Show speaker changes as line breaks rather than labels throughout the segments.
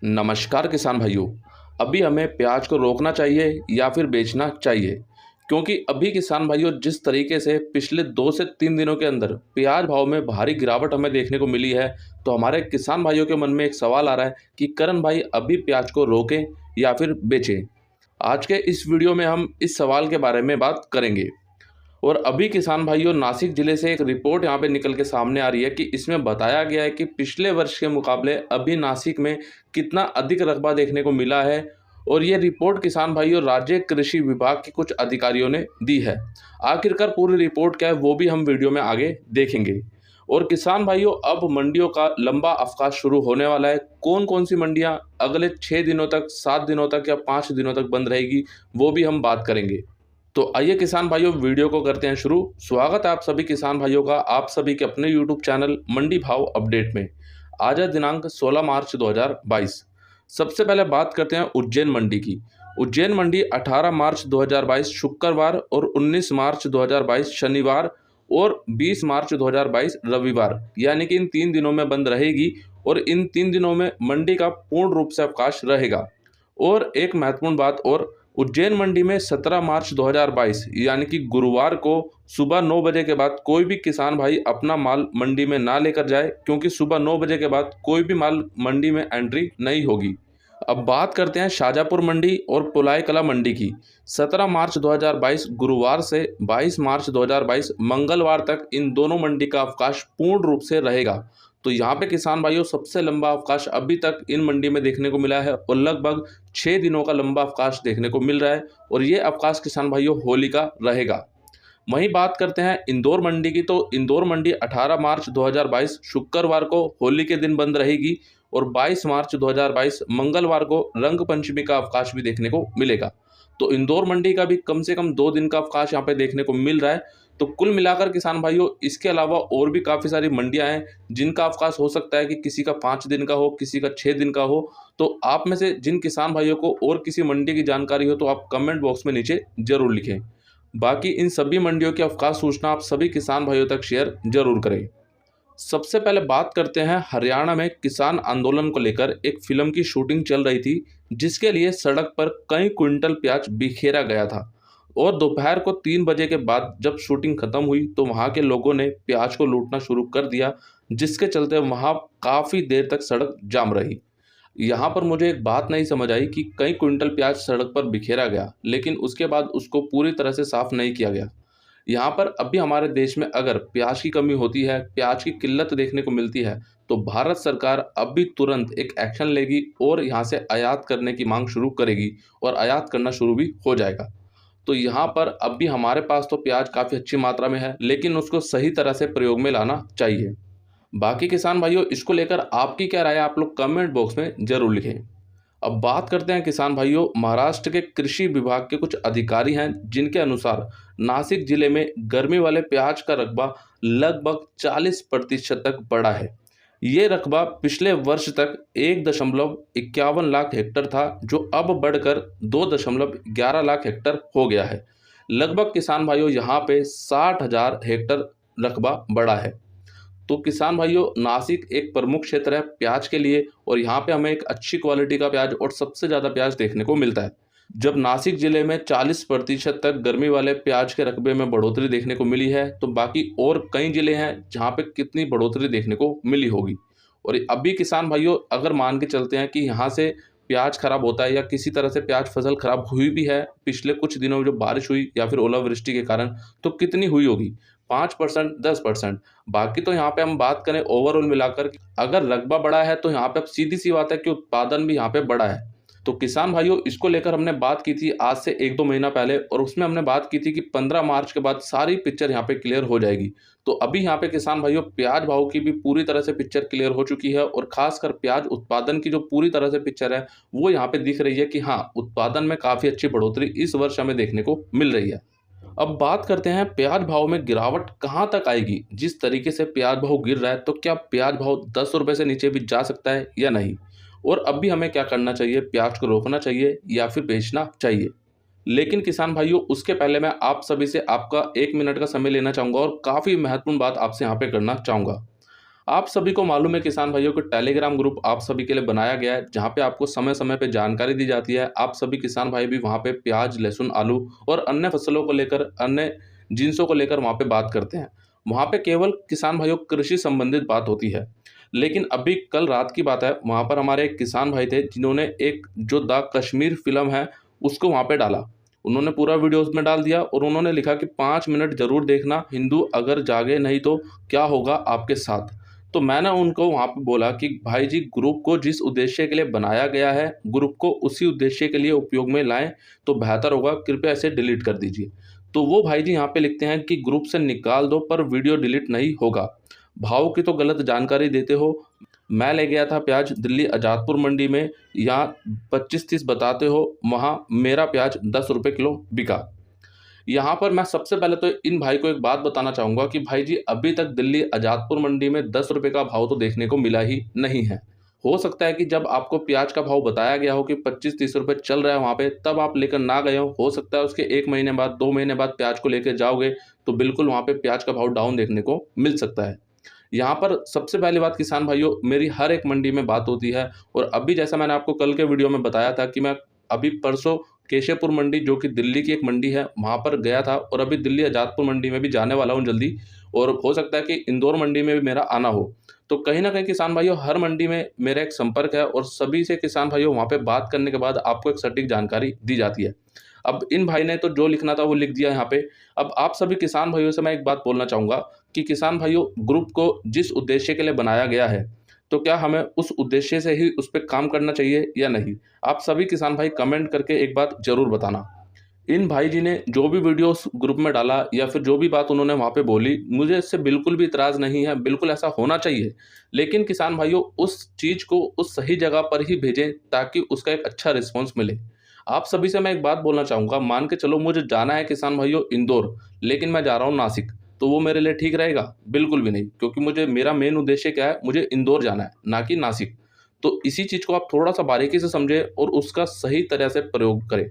नमस्कार किसान भाइयों। अभी हमें प्याज को रोकना चाहिए या फिर बेचना चाहिए? क्योंकि अभी किसान भाइयों जिस तरीके से पिछले 2 से 3 दिनों के अंदर प्याज भाव में भारी गिरावट हमें देखने को मिली है, तो हमारे किसान भाइयों के मन में एक सवाल आ रहा है कि करण भाई अभी प्याज को रोकें या फिर बेचें? आज के इस वीडियो में हम इस सवाल के बारे में बात करेंगे। और अभी किसान भाइयों नासिक जिले से एक रिपोर्ट यहाँ पे निकल के सामने आ रही है कि इसमें बताया गया है कि पिछले वर्ष के मुकाबले अभी नासिक में कितना अधिक रकबा देखने को मिला है। और ये रिपोर्ट किसान भाइयों राज्य कृषि विभाग के कुछ अधिकारियों ने दी है। आखिरकार पूरी रिपोर्ट क्या है वो भी हम वीडियो में आगे देखेंगे। और किसान भाइयों अब मंडियों का लंबा अवकाश शुरू होने वाला है। कौन कौन सी मंडियां अगले 6 दिनों तक, 7 दिनों तक या 5 दिनों तक बंद रहेगी वो भी हम बात करेंगे। तो आइए किसान भाइयों वीडियो को करते हैं शुरू। स्वागत है आप सभी किसान भाइयों का आप सभी के अपने यूट्यूब चैनल मंडी भाव अपडेट में। आज है दिनांक 16 मार्च 2022। सबसे पहले बात करते हैं उज्जैन मंडी की। उज्जैन मंडी 18 मार्च 2022 शुक्रवार और 19 मार्च 2022 शनिवार और 20 मार्च 2022 रविवार, यानी कि इन 3 दिनों में बंद रहेगी। और इन 3 दिनों में मंडी का पूर्ण रूप से अवकाश रहेगा। और एक महत्वपूर्ण बात और, उज्जैन मंडी में 17 मार्च 2022 यानी कि गुरुवार को सुबह 9 बजे के बाद कोई भी किसान भाई अपना माल मंडी में ना लेकर जाए, क्योंकि सुबह 9 बजे के बाद कोई भी माल मंडी में एंट्री नहीं होगी। अब बात करते हैं शाजापुर मंडी और पुलाई कला मंडी की। 17 मार्च 2022 गुरुवार से 22 मार्च 2022 मंगलवार तक इन दोनों मंडी का अवकाश पूर्ण रूप से रहेगा। तो यहाँ पे किसान भाइयों सबसे लंबा अवकाश अभी तक इन मंडी में देखने को मिला है और लगभग 6 दिनों का लंबा अवकाश देखने को मिल रहा है। और ये अवकाश किसान भाइयों होली का रहेगा। वहीं बात करते हैं इंदौर मंडी की। तो इंदौर मंडी 18 मार्च 2022 शुक्रवार को होली के दिन बंद रहेगी और 22 मार्च 2022 मंगलवार को रंग पंचमी का अवकाश भी देखने को मिलेगा। तो इंदौर मंडी का भी कम से कम 2 दिन का अवकाश यहाँ पे देखने को मिल रहा है। तो कुल मिलाकर किसान भाइयों इसके अलावा और भी काफ़ी सारी मंडियां हैं जिनका अवकाश हो सकता है कि किसी का 5 दिन का हो, किसी का 6 दिन का हो। तो आप में से जिन किसान भाइयों को और किसी मंडी की जानकारी हो तो आप कमेंट बॉक्स में नीचे जरूर लिखें। बाकी इन सभी मंडियों की अवकाश सूचना आप सभी किसान भाइयों तक शेयर जरूर करें। सबसे पहले बात करते हैं हरियाणा में किसान आंदोलन को लेकर एक फिल्म की शूटिंग चल रही थी, जिसके लिए सड़क पर कई क्विंटल प्याज बिखेरा गया था। और दोपहर को 3 बजे के बाद जब शूटिंग खत्म हुई तो वहां के लोगों ने प्याज को लूटना शुरू कर दिया, जिसके चलते वहां काफ़ी देर तक सड़क जाम रही। यहाँ पर मुझे एक बात नहीं समझ आई कि कई क्विंटल प्याज सड़क पर बिखेरा गया लेकिन उसके बाद उसको पूरी तरह से साफ नहीं किया गया। यहाँ पर अभी हमारे देश में अगर प्याज की कमी होती है, प्याज की किल्लत देखने को मिलती है, तो भारत सरकार अभी तुरंत एक एक्शन लेगी और यहाँ से आयात करने की मांग शुरू करेगी और आयात करना शुरू भी हो जाएगा। तो यहाँ पर अभी हमारे पास तो प्याज काफ़ी अच्छी मात्रा में है लेकिन उसको सही तरह से प्रयोग में लाना चाहिए। बाकी किसान भाइयों इसको लेकर आपकी क्या राय है आप लोग कमेंट बॉक्स में जरूर लिखें। अब बात करते हैं किसान भाइयों महाराष्ट्र के कृषि विभाग के कुछ अधिकारी हैं जिनके अनुसार नासिक जिले में गर्मी वाले प्याज का रकबा लगभग 40% तक बढ़ा है। ये रकबा पिछले वर्ष तक 1.51 लाख हेक्टर था, जो अब बढ़कर 2.11 लाख हेक्टर हो गया है। लगभग किसान भाइयों यहाँ पे 60,000 हेक्टर रकबा बढ़ा है। तो किसान भाइयों नासिक एक प्रमुख क्षेत्र है प्याज के लिए और यहाँ पे हमें एक अच्छी क्वालिटी का प्याज और सबसे ज़्यादा प्याज देखने को मिलता है। जब नासिक जिले में 40% तक गर्मी वाले प्याज के रकबे में बढ़ोतरी देखने को मिली है, तो बाकी और कई जिले हैं जहाँ पे कितनी बढ़ोतरी देखने को मिली होगी। और अभी किसान भाइयों अगर मान के चलते हैं कि यहाँ से प्याज खराब होता है या किसी तरह से प्याज फसल खराब हुई भी है पिछले कुछ दिनों में जो बारिश हुई या फिर ओलावृष्टि के कारण, तो कितनी हुई होगी? 5%, 10%। बाकी तो यहाँ पे हम बात करें ओवरऑल मिलाकर, अगर रकबा बढ़ा है तो यहाँ पे अब सीधी सी बात है कि उत्पादन भी यहाँ पे बढ़ा है। तो किसान भाइयों इसको लेकर हमने बात की थी आज से 1-2 महीना पहले और उसमें हमने बात की थी कि 15 मार्च के बाद सारी पिक्चर यहाँ पे क्लियर हो जाएगी। तो अभी यहाँ पे किसान भाइयों प्याज भाव की भी पूरी तरह से पिक्चर क्लियर हो चुकी है और खासकर प्याज उत्पादन की जो पूरी तरह से पिक्चर है वो यहाँ पे दिख रही है कि हाँ उत्पादन में काफ़ी अच्छी बढ़ोतरी इस वर्ष हमें देखने को मिल रही है। अब बात करते हैं प्याज भाव में गिरावट कहां तक आएगी। जिस तरीके से प्याज भाव गिर रहा है तो क्या प्याज भाव 10 रुपए से नीचे भी जा सकता है या नहीं, और अभी हमें क्या करना चाहिए, प्याज को रोकना चाहिए या फिर बेचना चाहिए। लेकिन किसान भाइयों उसके पहले मैं आप सभी से आपका 1 मिनट का समय लेना चाहूँगा और काफ़ी महत्वपूर्ण बात आपसे यहाँ पे करना चाहूँगा। आप सभी को मालूम है किसान भाइयों को टेलीग्राम ग्रुप आप सभी के लिए बनाया गया है, जहां पे आपको समय समय पे जानकारी दी जाती है। आप सभी किसान भाई भी वहां पे प्याज, लहसुन, आलू और अन्य फसलों को लेकर, अन्य जिनसों को लेकर वहां पे बात करते हैं। वहां पे केवल किसान भाइयों कृषि संबंधित बात होती है। लेकिन अभी कल रात की बात है, वहां पर हमारे एक किसान भाई थे जिन्होंने एक जो द कश्मीर फिल्म है उसको वहां पे डाला। उन्होंने पूरा वीडियो उसमें डाल दिया और उन्होंने लिखा कि 5 मिनट जरूर देखना, हिंदू अगर जागे नहीं तो क्या होगा आपके साथ। तो मैंने उनको वहाँ पे बोला कि भाई जी, ग्रुप को जिस उद्देश्य के लिए बनाया गया है, ग्रुप को उसी उद्देश्य के लिए उपयोग में लाएं तो बेहतर होगा, कृपया इसे डिलीट कर दीजिए। तो वो भाई जी यहाँ पे लिखते हैं कि ग्रुप से निकाल दो पर वीडियो डिलीट नहीं होगा। भाव की तो गलत जानकारी देते हो। मैं ले गया था प्याज दिल्ली अजादपुर मंडी में, यहाँ 25-30 बताते हो, वहाँ मेरा प्याज 10 रुपये किलो बिका। यहाँ पर मैं सबसे पहले तो इन भाई को एक बात बताना चाहूँगा कि भाई जी, अभी तक दिल्ली अजादपुर मंडी में 10 रुपये का भाव तो देखने को मिला ही नहीं है। हो सकता है कि जब आपको प्याज का भाव बताया गया हो कि 25-30 रुपये चल रहा है वहाँ पे, तब आप लेकर ना गए हो सकता है उसके 1 महीने बाद, 2 महीने बाद प्याज को लेकर जाओगे तो बिल्कुल वहाँ पे प्याज का भाव डाउन देखने को मिल सकता है। यहाँ पर सबसे पहली बात किसान भाइयों, मेरी हर एक मंडी में बात होती है। और अभी जैसा मैंने आपको कल के वीडियो में बताया था कि मैं अभी परसों केशवपुर मंडी, जो कि दिल्ली की एक मंडी है, वहाँ पर गया था और अभी दिल्ली आजादपुर मंडी में भी जाने वाला हूँ जल्दी। और हो सकता है कि इंदौर मंडी में भी मेरा आना हो। तो कहीं ना कहीं किसान भाइयों, हर मंडी में मेरा एक संपर्क है और सभी से किसान भाइयों वहाँ पे बात करने के बाद आपको एक सटीक जानकारी दी जाती है। अब इन भाई ने तो जो लिखना था वो लिख दिया यहाँ पे। अब आप सभी किसान भाइयों से मैं एक बात बोलना चाहूँगा कि किसान भाइयों, ग्रुप को जिस उद्देश्य के लिए बनाया गया है, तो क्या हमें उस उद्देश्य से ही उस पे काम करना चाहिए या नहीं? आप सभी किसान भाई कमेंट करके एक बात ज़रूर बताना। इन भाई जी ने जो भी वीडियो उस ग्रुप में डाला या फिर जो भी बात उन्होंने वहाँ पे बोली, मुझे इससे बिल्कुल भी इतराज़ नहीं है, बिल्कुल ऐसा होना चाहिए। लेकिन किसान भाइयों, उस चीज़ को उस सही जगह पर ही भेजें ताकि उसका एक अच्छा रिस्पॉन्स मिले। आप सभी से मैं एक बात बोलना चाहूँगा, मान के चलो मुझे जाना है किसान भाइयों इंदौर, लेकिन मैं जा रहा हूँ नासिक, तो वो मेरे लिए ठीक रहेगा? बिल्कुल भी नहीं, क्योंकि मुझे, मेरा मेन उद्देश्य क्या है, मुझे इंदौर जाना है, ना कि नासिक। तो इसी चीज़ को आप थोड़ा-सा बारीकी से समझें और उसका सही तरह से प्रयोग करें।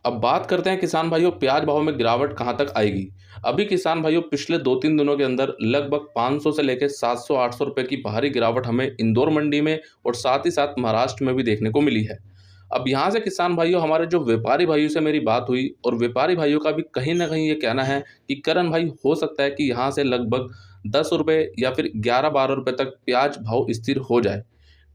अब बात करते हैं किसान भाइयों, प्याज भाव में गिरावट कहां तक आएगी। अभी किसान भाइयों, पिछले 2-3 दिनों के अंदर लगभग 500 से लेकर 700-800 रुपए की भारी गिरावट हमें इंदौर मंडी में और साथ ही साथ महाराष्ट्र में भी देखने को मिली है। अब यहाँ से किसान भाइयों, हमारे जो व्यापारी भाइयों से मेरी बात हुई और व्यापारी भाइयों का भी कहीं ना कहीं ये कहना है कि करण भाई, हो सकता है कि यहाँ से लगभग 10 रुपये या फिर 11-12 रुपये तक प्याज भाव स्थिर हो जाए।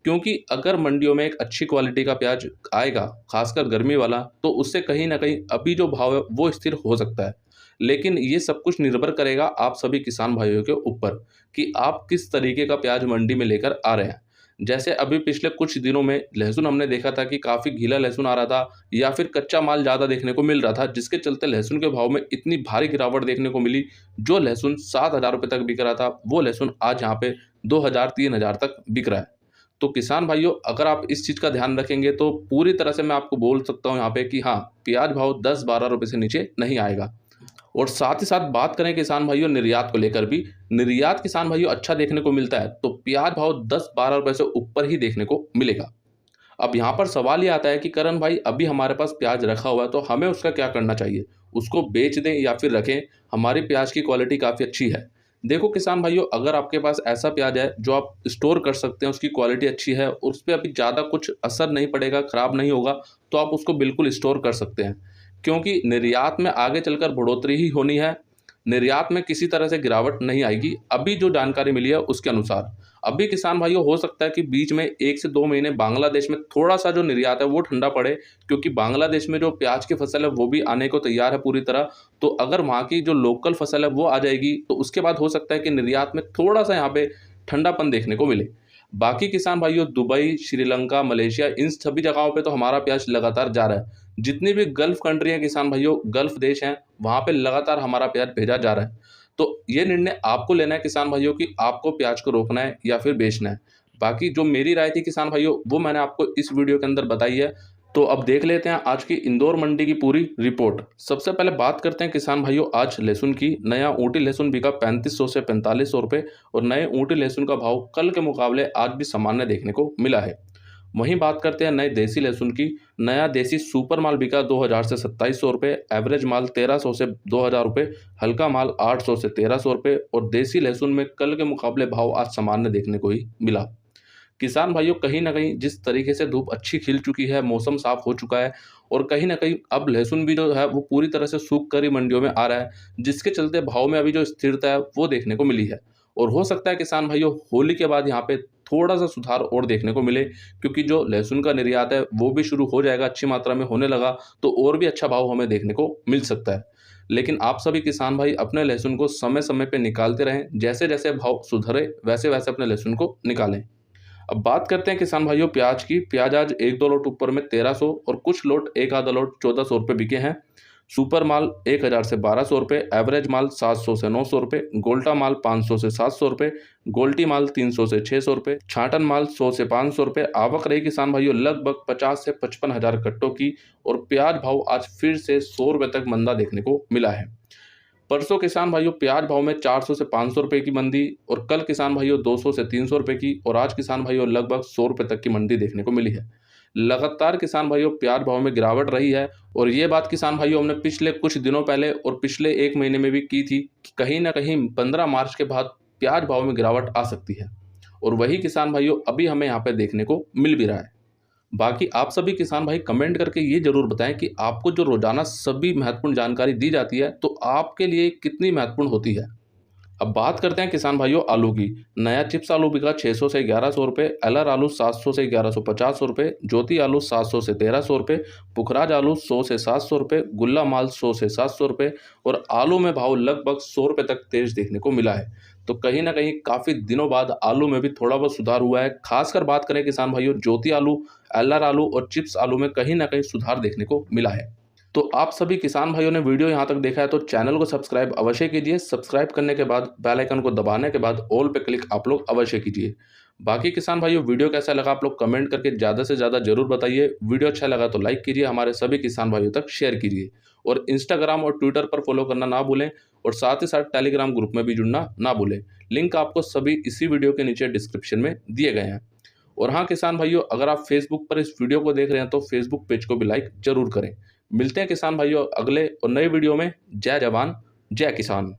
क्योंकि अगर मंडियों में एक अच्छी क्वालिटी का प्याज आएगा, खासकर गर्मी वाला, तो उससे कहीं न कहीं अभी जो भाव है वो स्थिर हो सकता है। लेकिन ये सब कुछ निर्भर करेगा आप सभी किसान भाइयों के ऊपर कि आप किस तरीके का प्याज मंडी में लेकर आ रहे हैं। जैसे अभी पिछले कुछ दिनों में लहसुन हमने देखा था कि काफ़ी गीला लहसुन आ रहा था या फिर कच्चा माल ज़्यादा देखने को मिल रहा था, जिसके चलते लहसुन के भाव में इतनी भारी गिरावट देखने को मिली। जो लहसुन 7,000 रुपये तक बिक रहा था, वो लहसुन आज यहाँ पे 2,000-3,000 तक बिक रहा है। तो किसान भाइयों, अगर आप इस चीज़ का ध्यान रखेंगे तो पूरी तरह से मैं आपको बोल सकता हूँ यहाँ पे कि हाँ, प्याज भाव 10-12 रुपये से नीचे नहीं आएगा। और साथ ही साथ बात करें किसान भाइयों निर्यात को लेकर भी, निर्यात किसान भाइयों अच्छा देखने को मिलता है, तो प्याज भाव 10-12 रुपये से ऊपर ही देखने को मिलेगा। अब यहाँ पर सवाल ये आता है कि करण भाई, अभी हमारे पास प्याज रखा हुआ है तो हमें उसका क्या करना चाहिए? उसको बेच दें या फिर रखें? हमारी प्याज की क्वालिटी काफ़ी अच्छी है। देखो किसान भाइयों, अगर आपके पास ऐसा प्याज है जो आप स्टोर कर सकते हैं, उसकी क्वालिटी अच्छी है, उस पे अभी ज़्यादा कुछ असर नहीं पड़ेगा, ख़राब नहीं होगा, तो आप उसको बिल्कुल स्टोर कर सकते हैं। क्योंकि निर्यात में आगे चलकर बढ़ोतरी ही होनी है, निर्यात में किसी तरह से गिरावट नहीं आएगी, अभी जो जानकारी मिली है उसके अनुसार। अभी किसान भाइयों, हो सकता है कि बीच में 1 से 2 महीने बांग्लादेश में थोड़ा-सा जो निर्यात है वो ठंडा पड़े, क्योंकि बांग्लादेश में जो प्याज की फसल है वो भी आने को तैयार है पूरी तरह। तो अगर वहाँ की जो लोकल फसल है वो आ जाएगी, तो उसके बाद हो सकता है कि निर्यात में थोड़ा-सा यहाँ पे ठंडापन देखने को मिले। बाकी किसान भाइयों, दुबई, श्रीलंका, मलेशिया, इन सभी जगहों पे तो हमारा प्याज लगातार जा रहा है। जितनी भी गल्फ़ कंट्री हैं किसान भाइयों, गल्फ़ देश हैं, वहाँ पे लगातार हमारा प्याज भेजा जा रहा है। तो ये निर्णय आपको लेना है किसान भाइयों कि आपको प्याज को रोकना है या फिर बेचना है। बाकी जो मेरी राय थी किसान भाइयों, वो मैंने आपको इस वीडियो के अंदर बताई है। तो अब देख लेते हैं आज की इंदौर मंडी की पूरी रिपोर्ट। सबसे पहले बात करते हैं किसान भाइयों आज लहसुन की। नया ऊँटी लहसुन बिका 3500 से 4500 रुपये और नए ऊँटी लहसुन का भाव कल के मुकाबले आज भी सामान्य देखने को मिला है। वहीं बात करते हैं नए देसी लहसुन की। नया देसी सुपर माल बिका 2000 से 2700 रुपये, एवरेज माल 1300 से 2000 रुपये, हल्का माल 800 से 1300 रुपये और देसी लहसुन में कल के मुकाबले भाव आज सामान्य देखने को ही मिला। किसान भाइयों, कहीं ना कहीं जिस तरीके से धूप अच्छी खिल चुकी है, मौसम साफ हो चुका है और कहीं ना कहीं अब लहसुन भी जो है वो पूरी तरह से सूख कर ही मंडियों में आ रहा है, जिसके चलते भाव में अभी जो स्थिरता है वो देखने को मिली है। और हो सकता है किसान भाइयों होली के बाद यहाँ पे थोड़ा सा सुधार और देखने को मिले, क्योंकि जो लहसुन का निर्यात है वो भी शुरू हो जाएगा, अच्छी मात्रा में होने लगा तो और भी अच्छा भाव हमें देखने को मिल सकता है। लेकिन आप सभी किसान भाई अपने लहसुन को समय समय पे निकालते रहें, जैसे जैसे भाव सुधरे वैसे वैसे अपने लहसुन को निकालें। अब बात करते हैं किसान भाइयों प्याज की। प्याज आज एक दो लोट ऊपर में 1300 और कुछ लोट एक आधा लोट 1400 रुपये बिके हैं। सुपर माल 1000 से 1200 रुपये, एवरेज माल 700 से 900 रुपये, गोल्टा माल 500 से 700 रुपये, गोल्टी माल 300 से 600 रुपये, छाटन माल 100 से 500 रुपये। आवक रही किसान भाइयों लगभग 50 से 55 हज़ार कट्टों की और प्याज भाव आज फिर से 100 रुपये तक मंदा देखने को मिला है। परसों किसान भाइयों प्याज भाव में 400 से 500 रुपये की मंदी और कल किसान भाइयों 200 से 300 रुपये की और आज किसान भाइयों लगभग 100 रुपये तक की मंदी देखने को मिली है। लगातार किसान भाइयों प्याज भाव में गिरावट रही है और ये बात किसान भाइयों हमने पिछले कुछ दिनों पहले और पिछले एक महीने में भी की थी कि कहीं ना कहीं 15 मार्च के बाद प्याज भाव में गिरावट आ सकती है और वही किसान भाइयों अभी हमें यहाँ पे देखने को मिल भी रहा है। बाकी आप सभी किसान भाई कमेंट करके ये जरूर बताएं कि आपको जो रोजाना सभी महत्वपूर्ण जानकारी दी जाती है तो आपके लिए कितनी महत्वपूर्ण होती है। अब बात करते हैं किसान भाइयों आलू की। नया चिप्स आलू बिका 600 से 1100 रुपये, एलआर आलू 700 से 1150 रुपये, ज्योति आलू 700 से 1300 रुपये, पुखराज आलू 100 से 700 रुपये, गुल्ला माल 100 से 700 रुपये और आलू में भाव लगभग 100 रुपये तक तेज देखने को मिला है। तो कहीं ना कहीं काफ़ी दिनों बाद आलू में भी थोड़ा बहुत सुधार हुआ है। खासकर बात करें किसान भाइयों ज्योति आलू, एलआर आलू और चिप्स आलू में कहीं ना कहीं सुधार देखने को मिला है। तो आप सभी किसान भाइयों ने वीडियो यहाँ तक देखा है तो चैनल को सब्सक्राइब अवश्य कीजिए। सब्सक्राइब करने के बाद बेल आइकन को दबाने के बाद ऑल पे क्लिक आप लोग अवश्य कीजिए। बाकी किसान भाइयों वीडियो कैसा लगा आप लोग कमेंट करके ज़्यादा से ज़्यादा जरूर बताइए। वीडियो अच्छा लगा तो लाइक कीजिए, हमारे सभी किसान भाइयों तक शेयर कीजिए और इंस्टाग्राम और ट्विटर पर फॉलो करना ना भूलें और साथ ही साथ टेलीग्राम ग्रुप में भी जुड़ना ना भूलें। लिंक आपको सभी इसी वीडियो के नीचे डिस्क्रिप्शन में दिए गए हैं। और हाँ किसान भाइयों, अगर आप फेसबुक पर इस वीडियो को देख रहे हैं तो फेसबुक पेज को भी लाइक जरूर करें। मिलते हैं किसान भाइयों अगले और नए वीडियो में। जय जवान जय किसान।